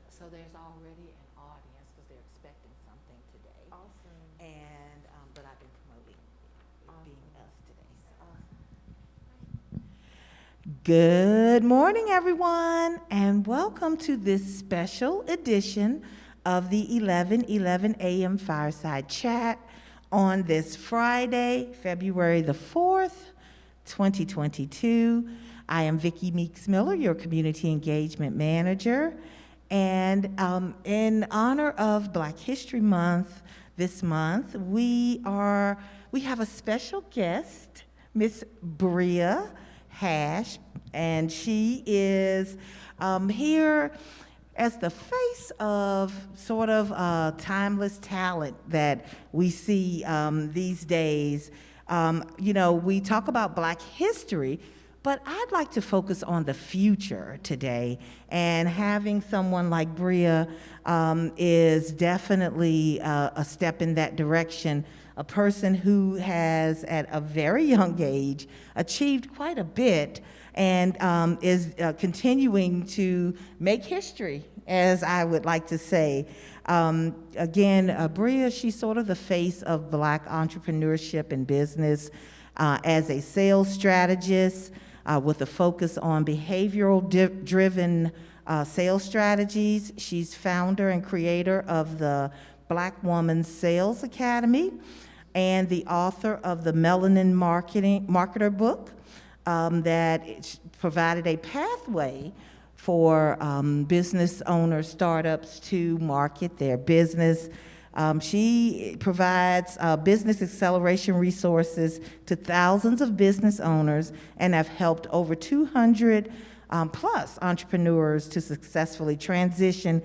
so there's already an audience because they're expecting something today. Awesome. And but I've been promoting it being Awesome. us today. So. Awesome. Good morning, everyone, and welcome to this special edition of the 11:11 a.m. Fireside Chat on this Friday, February the 4th, 2022. I am Vickie Meeks Miller, your Community Engagement Manager, and in honor of Black History Month this month, we have a special guest, Miss Bria Hash, and she is here as the face of sort of timeless talent that we see these days. We talk about Black history, but I'd like to focus on the future today, and having someone like Bria is definitely a step in that direction. A person who has, at a very young age, achieved quite a bit and is continuing to make history, as I would like to say. Bria, she's sort of the face of Black entrepreneurship and business as a sales strategist with a focus on behavioral-driven sales strategies. She's founder and creator of the Black Woman Sales Academy and the author of the Melanin Marketer book that provided a pathway for business owners, startups to market their business. She provides business acceleration resources to thousands of business owners and have helped over 200 plus entrepreneurs to successfully transition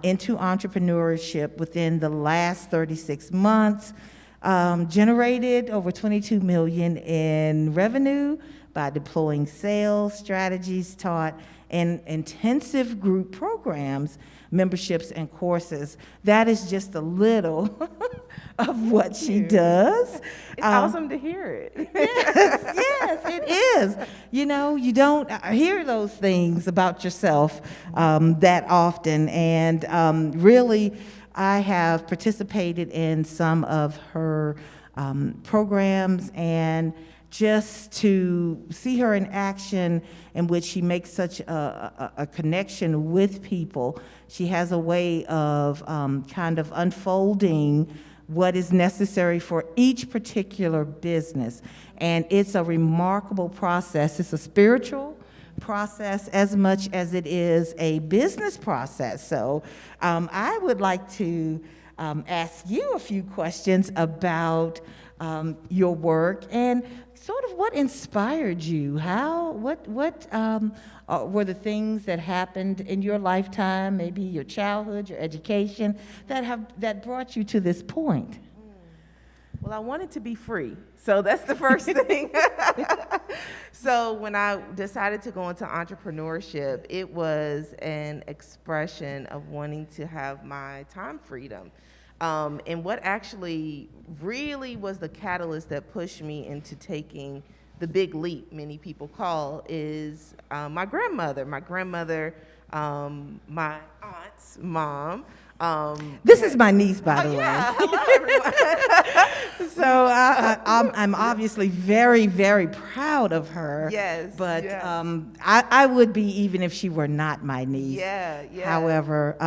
into entrepreneurship within the last 36 months. Generated over 22 million in revenue by deploying sales strategies taught in intensive group programs, memberships, and courses. That is just a little of what she does. It's awesome to hear it. Yes, it is. You don't hear those things about yourself that often, and really, I have participated in some of her programs, and just to see her in action in which she makes such a connection with people. She has a way of kind of unfolding what is necessary for each particular business. And it's a remarkable process. It's a spiritual process as much as it is a business process. So I would like to ask you a few questions about your work and sort of what inspired you. What were the things that happened in your lifetime, maybe your childhood, your education, that brought you to this point? Well, I wanted to be free, so that's the first thing. So when I decided to go into entrepreneurship, it was an expression of wanting to have my time freedom. And what actually really was the catalyst that pushed me into taking the big leap many people call is my grandmother. My grandmother, my aunt's mom. This is my niece, by the way. Hello, everyone. So I'm obviously very, very proud of her. Yes. But yeah. I would be even if she were not my niece. Yeah. However,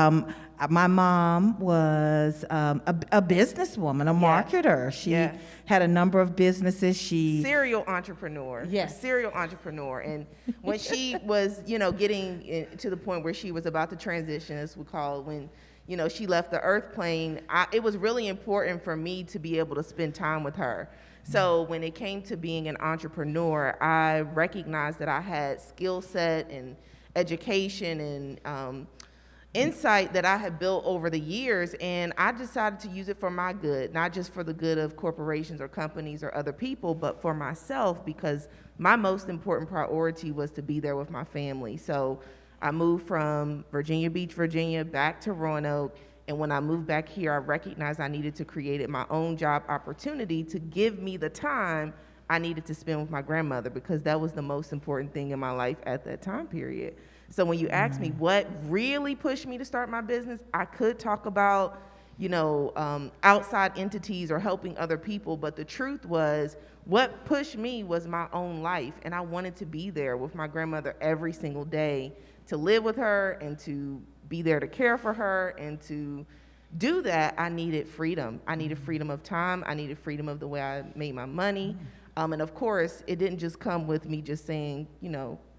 my mom was a businesswoman, a marketer. She had a number of businesses. Serial entrepreneur. Yes. Serial entrepreneur. And when she was, getting to the point where she was about to transition, as we call it, when she left the earth plane, it was really important for me to be able to spend time with her. So when it came to being an entrepreneur, I recognized that I had skill set and education and insight that I had built over the years, and I decided to use it for my good, not just for the good of corporations or companies or other people, but for myself, because my most important priority was to be there with my family. So I moved from Virginia Beach, Virginia, back to Roanoke. And when I moved back here, I recognized I needed to create my own job opportunity to give me the time I needed to spend with my grandmother, because that was the most important thing in my life at that time period. So when you ask me what really pushed me to start my business, I could talk about, outside entities or helping other people. But the truth was, what pushed me was my own life. And I wanted to be there with my grandmother every single day, to live with her and to be there to care for her. And to do that, I needed freedom. I needed freedom of time. I needed freedom of the way I made my money. And of course, it didn't just come with me just saying,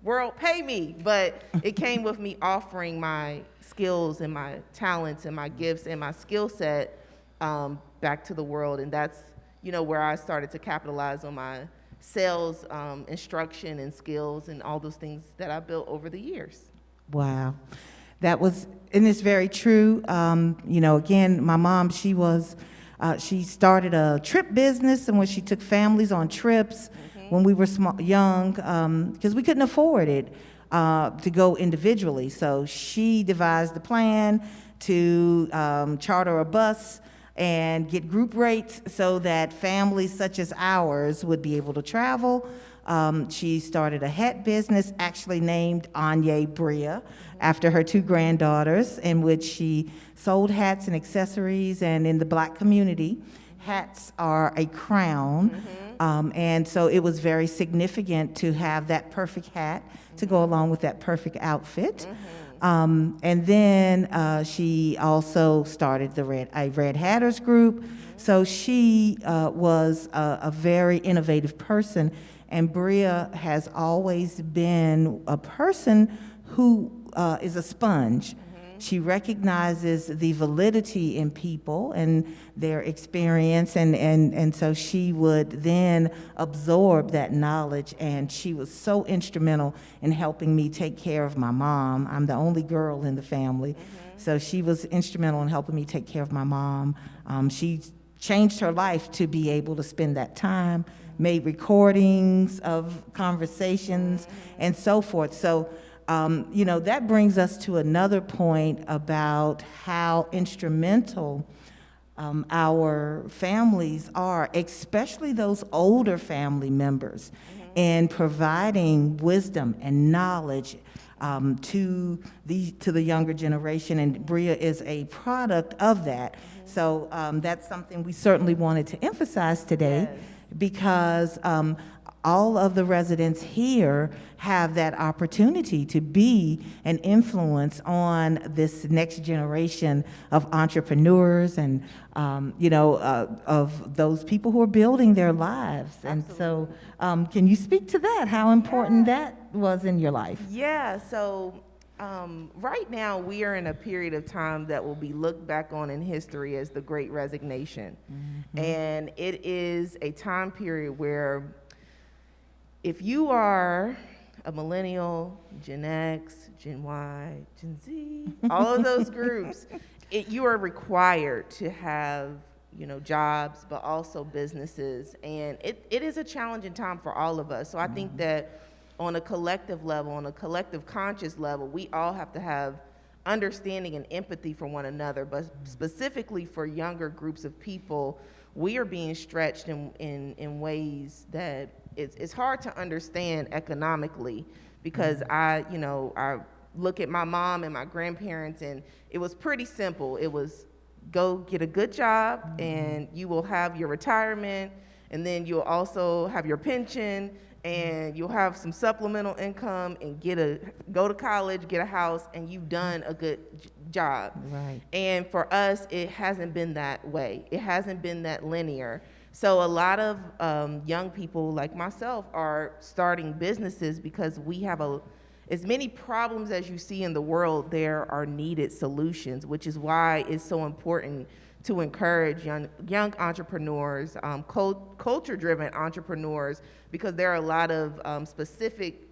world, pay me. But it came with me offering my skills and my talents and my gifts and my skill set back to the world. And that's, where I started to capitalize on my sales instruction and skills and all those things that I built over the years. Wow. And it's very true. Again, my mom, she started a trip business, and when she took families on trips when we were young, because we couldn't afford it to go individually. So she devised the plan to charter a bus and get group rates so that families such as ours would be able to travel. She started a hat business, actually named Anya Bria, after her 2 granddaughters, in which she sold hats and accessories. And in the Black community, hats are a crown. And so it was very significant to have that perfect hat to go along with that perfect outfit. And then she also started a Red Hatters group. So she was a very innovative person. And Bria has always been a person who is a sponge. She recognizes the validity in people and their experience, and so she would then absorb that knowledge, and she was so instrumental in helping me take care of my mom. I'm the only girl in the family, so she was instrumental in helping me take care of my mom. She changed her life to be able to spend that time, made recordings of conversations, and so forth. So that brings us to another point about how instrumental our families are, especially those older family members, in providing wisdom and knowledge to the younger generation. And Bria is a product of that. So that's something we certainly wanted to emphasize today, because all of the residents here have that opportunity to be an influence on this next generation of entrepreneurs and, of those people who are building their lives. And so can you speak to that, how important that was in your life? Yeah, so right now we are in a period of time that will be looked back on in history as the Great Resignation. And it is a time period where if you are a millennial, Gen X, Gen Y, Gen Z, all of those groups, you are required to have, jobs, but also businesses. And it is a challenging time for all of us. So I think that on a collective level, on a collective conscious level, we all have to have understanding and empathy for one another. But specifically for younger groups of people, we are being stretched in ways that it's hard to understand economically, because I look at my mom and my grandparents, and it was pretty simple. It was go get a good job, and you will have your retirement, and then you'll also have your pension, and you'll have some supplemental income, and go to college, get a house, and you've done a good job. Right. And for us, it hasn't been that way. It hasn't been that linear. So a lot of young people like myself are starting businesses because we have as many problems as you see in the world, there are needed solutions, which is why it's so important to encourage young entrepreneurs, culture-driven entrepreneurs, because there are a lot of specific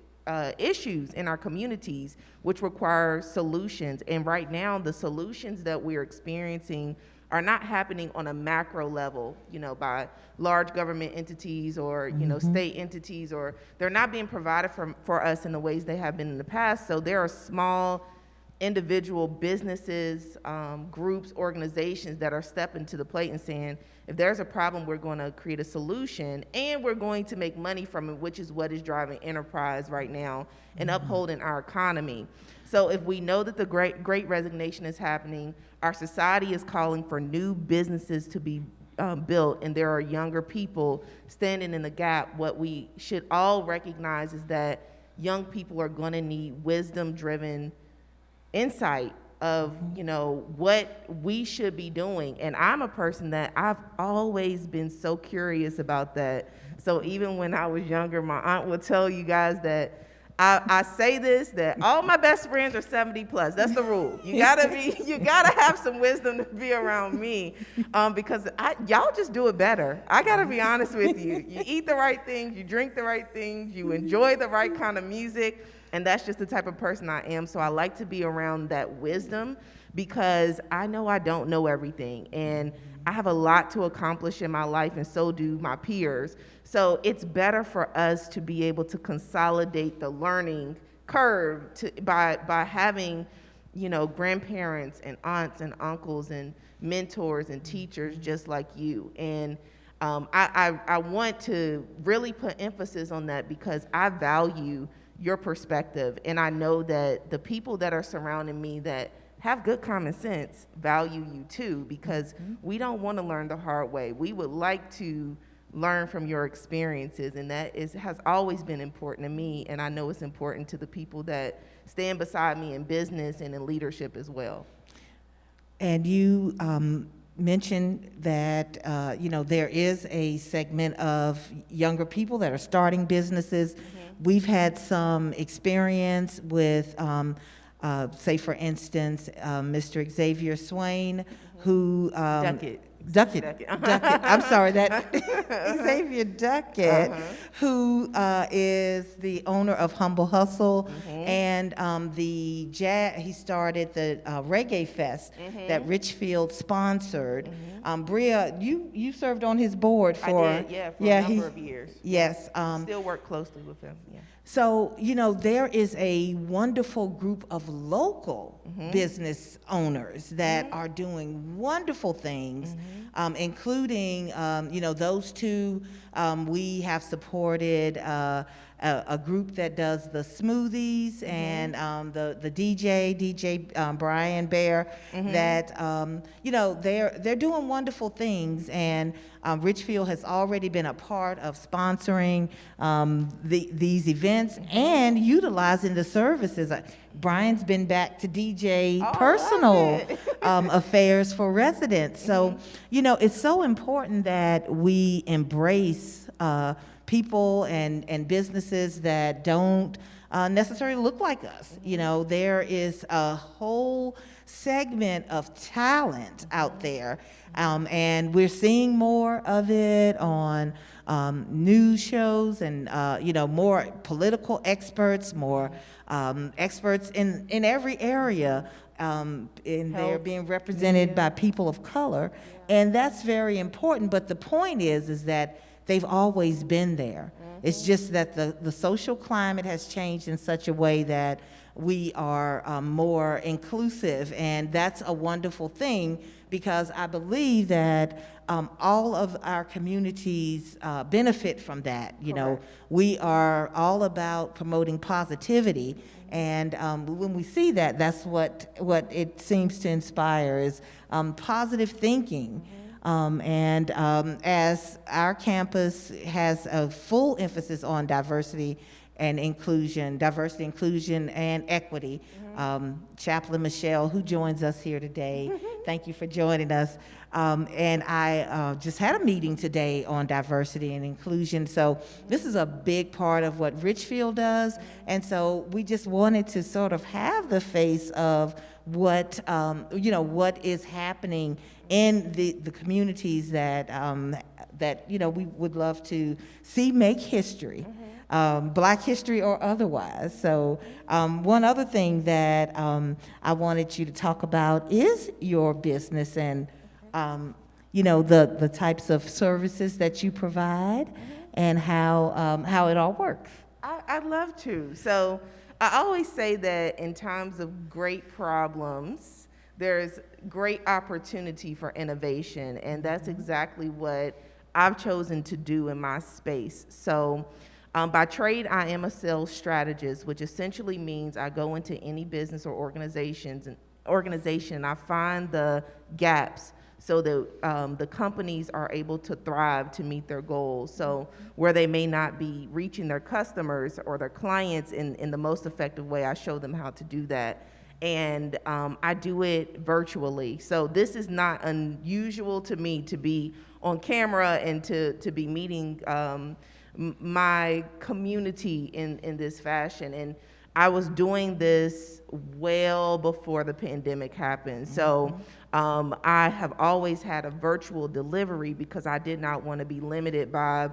issues in our communities which require solutions. And right now, the solutions that we're experiencing are not happening on a macro level, by large government entities or, state entities, or they're not being provided for us in the ways they have been in the past. So there are small individual businesses, groups, organizations that are stepping to the plate and saying, if there's a problem, we're going to create a solution, and we're going to make money from it, which is what is driving enterprise right now and upholding our economy. So if we know that the great resignation is happening, our society is calling for new businesses to be built, and there are younger people standing in the gap, what we should all recognize is that young people are going to need wisdom-driven insight of, you know, what we should be doing. And I'm a person that I've always been so curious about that. So even when I was younger, my aunt would tell you guys that I say this, that all my best friends are 70 plus. That's the rule. You gotta have some wisdom to be around me, because y'all just do it better. I gotta be honest with you. You eat the right things, you drink the right things, you enjoy the right kind of music, and that's just the type of person I am. So I like to be around that wisdom, because I know I don't know everything, and I have a lot to accomplish in my life, and so do my peers. So it's better for us to be able to consolidate the learning curve by having, you know, grandparents and aunts and uncles and mentors and teachers just like you. And I want to really put emphasis on that, because I value your perspective, and I know that the people that are surrounding me that have good common sense value you too, because we don't want to learn the hard way. We would like to learn from your experiences, and that has always been important to me, and I know it's important to the people that stand beside me in business and in leadership as well. And you mentioned that you know, there is a segment of younger people that are starting businesses. We've had some experience with say, for instance, Mr. Xavier Swain, who Duckett. I'm sorry, that Xavier Duckett, who is the owner of Humble Hustle, and the jazz. He started the Reggae Fest that Richfield sponsored. Bria, you served on his board for I did, for a number of years. Yes, still work closely with him. Yeah. So, you know, there is a wonderful group of local business owners that are doing wonderful things, including, you know, those two. We have supported a group that does the smoothies, and the DJ Brian Bear, that, you know, they're doing wonderful things, and Richfield has already been a part of sponsoring these events and utilizing the services. Brian's been back to DJ personal affairs for residents. So, you know, it's so important that we embrace people and businesses that don't necessarily look like us. You know, there is a whole segment of talent out there, and we're seeing more of it on news shows, and you know, more political experts, more experts in every area, and they're being represented by people of color, and that's very important. But the point is that they've always been there. It's just that the social climate has changed in such a way that we are more inclusive, and that's a wonderful thing, because I believe that all of our communities benefit from that. You know, we are all about promoting positivity, and when we see that, that's what it seems to inspire, is positive thinking. And as our campus has a full emphasis on diversity, inclusion, and equity. Chaplain Michelle, who joins us here today, thank you for joining us. And I just had a meeting today on diversity and inclusion. So this is a big part of what Richfield does. And so we just wanted to sort of have the face of what, you know, what is happening in the communities that, you know, we would love to see make history. Black history or otherwise. So one other thing that I wanted you to talk about is your business, and you know, the types of services that you provide, and how it all works. I'd love to. So I always say that in times of great problems, there's great opportunity for innovation, and that's exactly what I've chosen to do in my space. So, by trade, I am a sales strategist, which essentially means I go into any business or organization, and I find the gaps so that the companies are able to thrive to meet their goals. So where they may not be reaching their customers or their clients in the most effective way, I show them how to do that. And I do it virtually. So this is not unusual to me to be on camera and to be meeting my community in this fashion. And I was doing this well before the pandemic happened. So I have always had a virtual delivery because I did not want to be limited by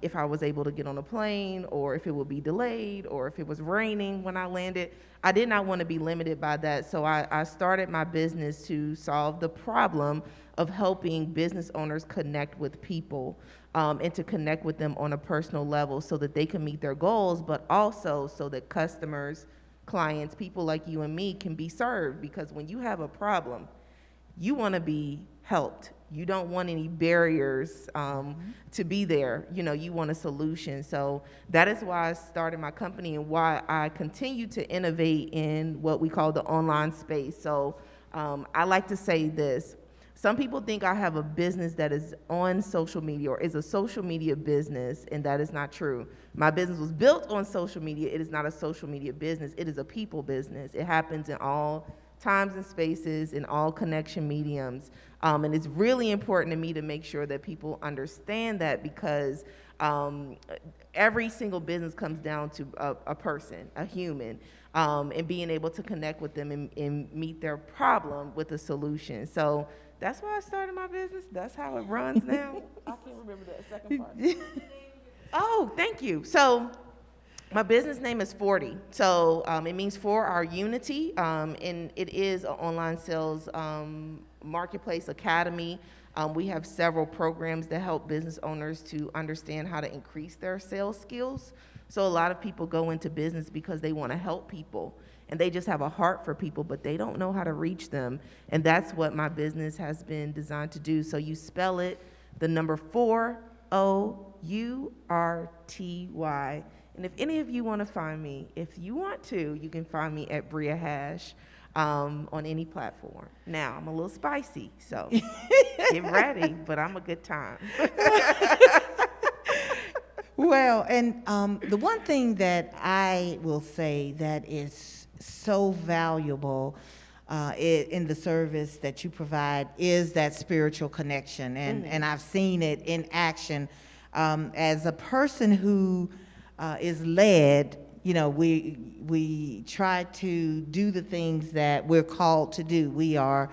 if I was able to get on a plane or if it would be delayed or if it was raining when I landed. I did not want to be limited by that. So I started my business to solve the problem of helping business owners connect with people and to connect with them on a personal level so that they can meet their goals, but also so that customers, clients, people like you and me can be served. Because when you have a problem, you want to be helped. You don't want any barriers to be there. You know, you want a solution. So that is why I started my company and why I continue to innovate in what we call the online space. So I like to say this. Some people think I have a business that is on social media or is a social media business, and that is not true. My business was built on social media. It is not a social media business. It is a people business. It happens in all times and spaces, in all connection mediums. And it's really important to me to make sure that people understand that because every single business comes down to a person, a human, and being able to connect with them and meet their problem with a solution. So that's why I started my business. That's how it runs now. I can't remember the second part. Oh, thank you. So my business name is 40. So it means for our unity, and it is an online sales marketplace academy. We have several programs that help business owners to understand how to increase their sales skills. So a lot of people go into business because they want to help people, and they just have a heart for people, but they don't know how to reach them. And that's what my business has been designed to do. So you spell it, the number 4OURTY. And if any of you want to find me, if you want to, you can find me at Bria Hash on any platform. Now, I'm a little spicy, so get ready, but I'm a good time. Well, and the one thing that I will say that is so valuable in the service that you provide is that spiritual connection. And I've seen it in action as a person who is led. You know, we try to do the things that we're called to do. We are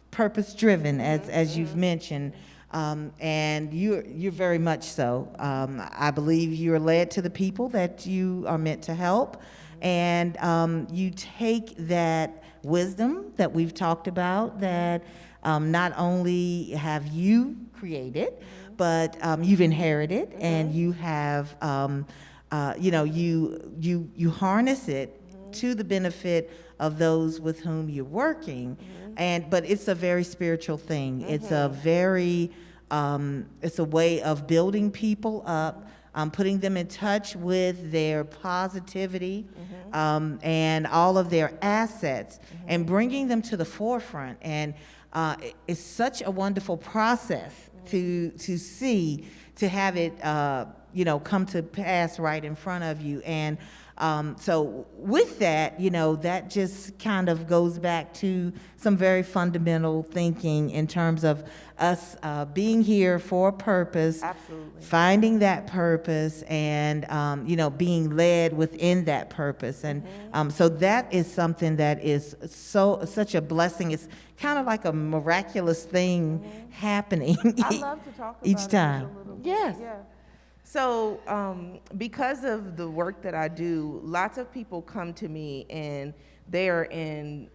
purpose driven, as you've mentioned. And you're very much so. I believe you're led to the people that you are meant to help, and you take that wisdom that we've talked about, that not only have you created, but you've inherited, and you have, you harness it to the benefit of those with whom you're working. But it's a very spiritual thing. It's a very, it's a way of building people up, putting them in touch with their positivity, and all of their assets, and bringing them to the forefront. And it's such a wonderful process to see, to have it, come to pass right in front of you. And so with that, that just kind of goes back to some very fundamental thinking in terms of us being here for a purpose, Absolutely. finding that purpose, and being led within that purpose. And so that is something that is such a blessing. It's kind of like a miraculous thing happening I love to talk about each time. it just a little bit. Yes. Yeah. So because of the work that I do, lots of people come to me and they are in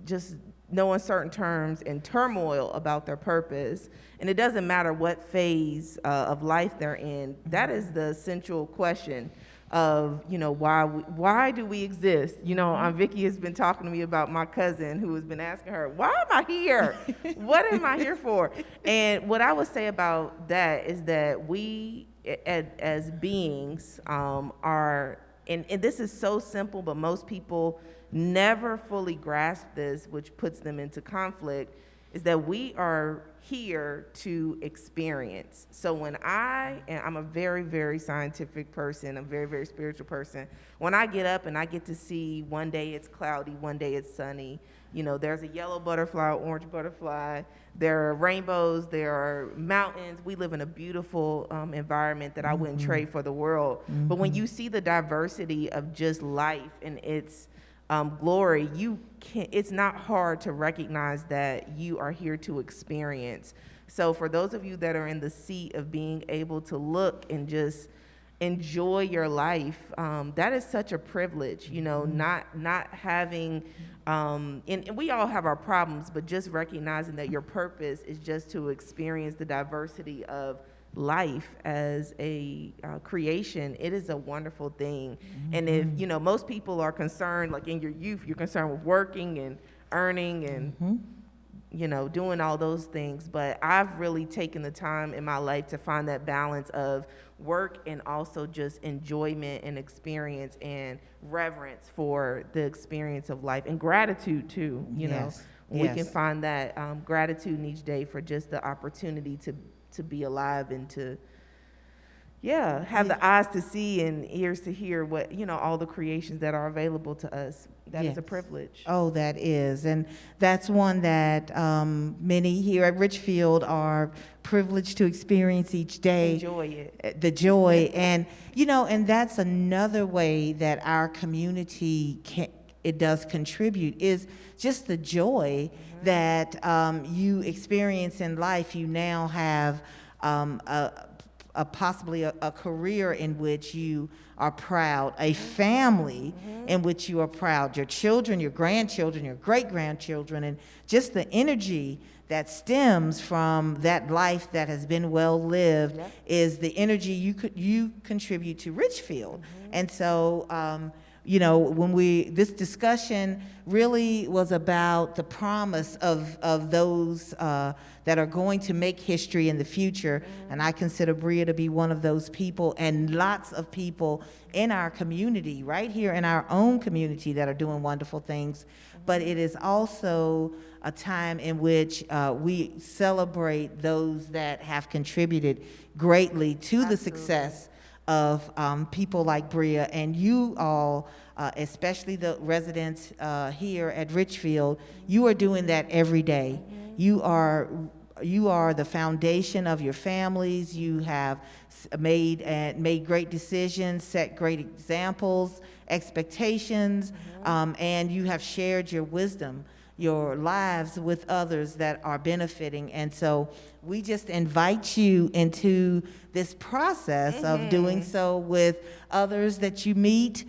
just no uncertain terms, in turmoil about their purpose. And it doesn't matter what phase of life they're in. That is the central question. of, why do we exist? Vickie has been talking to me about my cousin who has been asking her, why am I here? What am I here for? And what I would say about that is that we, as beings, are, and this is so simple, but most people never fully grasp this, which puts them into conflict, is that we are here to experience. So when I'm a very, very scientific person, a very, very spiritual person. When I get up and I get to see one day it's cloudy, one day it's sunny, there's a yellow butterfly, orange butterfly, there are rainbows, there are mountains. We live in a beautiful environment that I wouldn't trade for the world. But when you see the diversity of just life and its glory, it's not hard to recognize that you are here to experience. So for those of you that are in the seat of being able to look and just enjoy your life, that is such a privilege, not having, and we all have our problems, but just recognizing that your purpose is just to experience the diversity of life as a creation. It is a wonderful thing. And if most people are concerned, like in your youth, you're concerned with working and earning and doing all those things, but I've really taken the time in my life to find that balance of work and also just enjoyment and experience and reverence for the experience of life and gratitude too. We can find that gratitude in each day for just the opportunity to be alive and to have the eyes to see and ears to hear what all the creations that are available to us. That is a privilege. Oh, that is. And that's one that many here at Richfield are privileged to experience each day. Enjoy it. The joy. And and that's another way that our community it does contribute, is just the joy that you experience in life. You now have possibly a career in which you are proud, a family in which you are proud, your children, your grandchildren, your great-grandchildren, and just the energy that stems from that life that has been well lived is the energy you contribute to Richfield. And so this discussion really was about the promise of those that are going to make history in the future. And I consider Bria to be one of those people, and lots of people in our community, right here in our own community, that are doing wonderful things. But it is also a time in which we celebrate those that have contributed greatly to the success of people like Bria, and you all, especially the residents here at Richfield, you are doing that every day. You are the foundation of your families. You have made great decisions, set great examples, expectations, and you have shared your wisdom, your lives with others that are benefiting. And so we just invite you into this process of doing so with others that you meet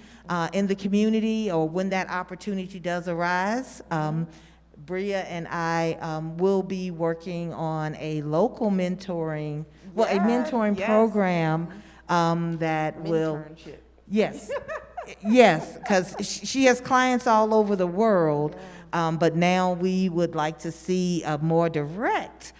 in the community, or when that opportunity does arise. Bria and I will be working on a local mentoring, a mentoring program that will, yes, because she has clients all over the world. But now we would like to see a more direct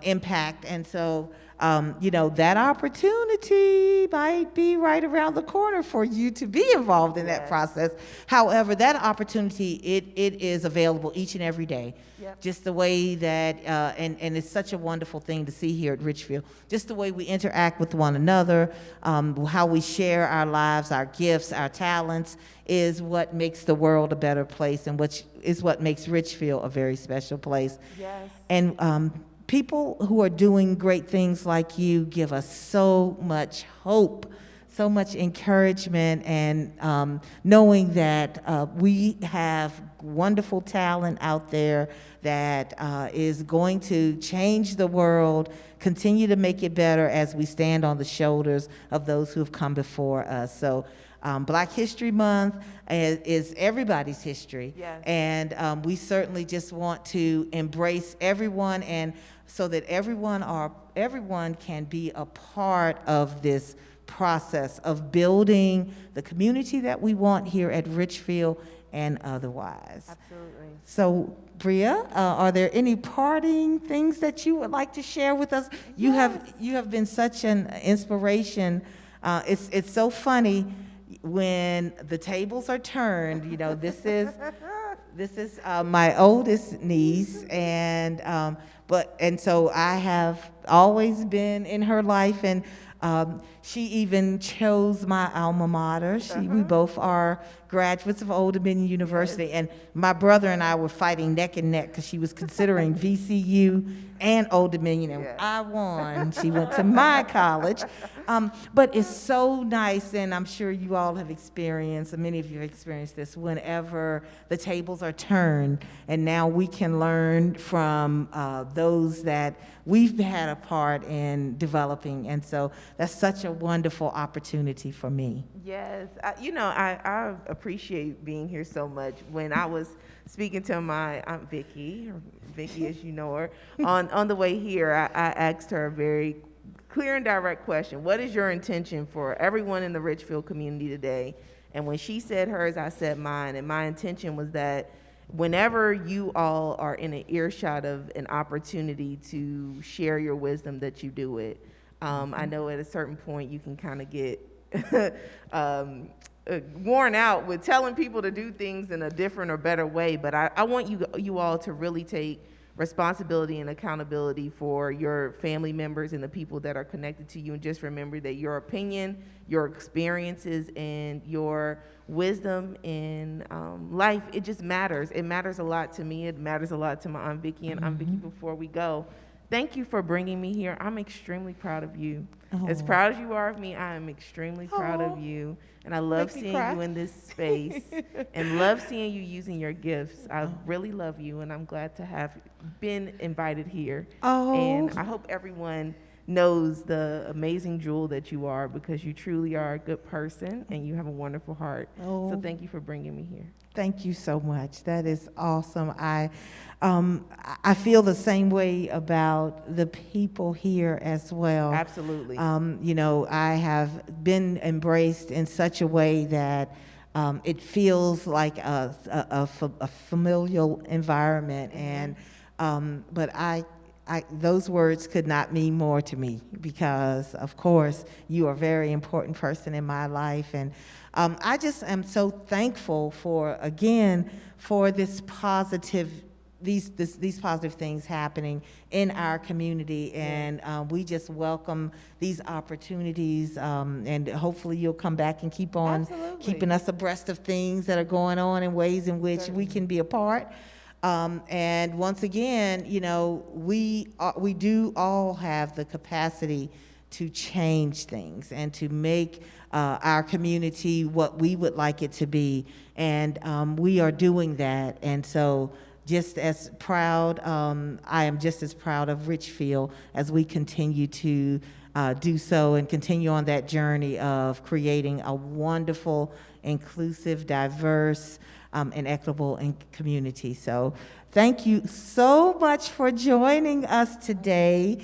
impact. And so, that opportunity might be right around the corner for you to be involved in that process. However, that opportunity, it is available each and every day. Just the way that, and it's such a wonderful thing to see here at Richfield, just the way we interact with one another, how we share our lives, our gifts, our talents, is what makes the world a better place, and which is what makes Richfield a very special place. And people who are doing great things like you give us so much hope, so much encouragement, and knowing that we have wonderful talent out there that is going to change the world, continue to make it better as we stand on the shoulders of those who have come before us. So Black History Month is everybody's history. And we certainly just want to embrace everyone, and so that everyone can be a part of this process of building the community that we want here at Richfield and otherwise. Absolutely. So, Bria, are there any parting things that you would like to share with us? You have been such an inspiration. It's so funny when the tables are turned. You know, this is my oldest niece, and so I have always been in her life, and she even chose my alma mater. We both are graduates of Old Dominion University, and my brother and I were fighting neck and neck because she was considering VCU and Old Dominion, and I won. She went to my college. But it's so nice, and I'm sure you all have experienced, many of you have experienced this, whenever the tables are turned, and now we can learn from those that we've had a part in developing, and so that's such a wonderful opportunity for me. Yes, I appreciate being here so much. When I was speaking to my Aunt Vickie, or Vickie as you know her, on the way here, I asked her a very clear and direct question. What is your intention for everyone in the Richfield community today? And when she said hers, I said mine. And my intention was that whenever you all are in an earshot of an opportunity to share your wisdom, that you do it. I know at a certain point you can kind of get worn out with telling people to do things in a different or better way, but I want you all to really take responsibility and accountability for your family members and the people that are connected to you, and just remember that your opinion, your experiences, and your wisdom in life, it just matters. It matters a lot to me. It matters a lot to my Aunt Vickie. And Aunt Vickie, before we go, thank you for bringing me here. I'm extremely proud of you. As proud as you are of me, I am extremely proud of you. And I love seeing you in this space and love seeing you using your gifts. I really love you, and I'm glad to have been invited here. And I hope everyone knows the amazing jewel that you are, because you truly are a good person and you have a wonderful heart. So thank you for bringing me here. Thank you so much. That is awesome. I feel the same way about the people here as well. Absolutely. I have been embraced in such a way that it feels like a familial environment, and but those words could not mean more to me, because of course you are a very important person in my life, and I just am so thankful for this positive, these positive things happening in our community, and we just welcome these opportunities, and hopefully you'll come back and keep on keeping us abreast of things that are going on in ways in which we can be a part. And once again, we do all have the capacity to change things and to make our community what we would like it to be, and we are doing that. And so just as proud, I am just as proud of Richfield as we continue to do so and continue on that journey of creating a wonderful, inclusive, diverse, and equitable community. So thank you so much for joining us today.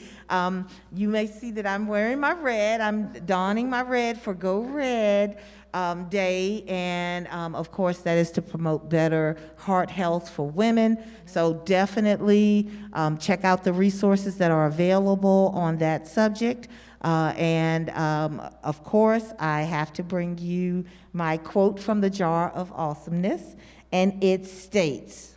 You may see that I'm wearing my red. I'm donning my red for Go Red Day, and of course that is to promote better heart health for women. So definitely check out the resources that are available on that subject. And of course, I have to bring you my quote from the Jar of Awesomeness, and it states,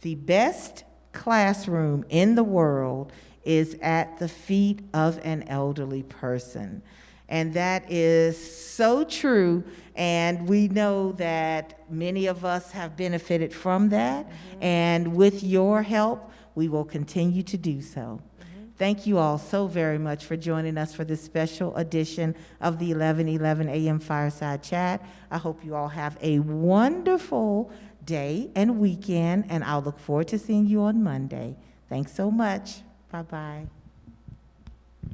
"The best classroom in the world is at the feet of an elderly person." And that is so true, and we know that many of us have benefited from that, and with your help, we will continue to do so. Thank you all so very much for joining us for this special edition of the 11:11 a.m. Fireside Chat. I hope you all have a wonderful day and weekend, and I'll look forward to seeing you on Monday. Thanks so much. Bye-bye.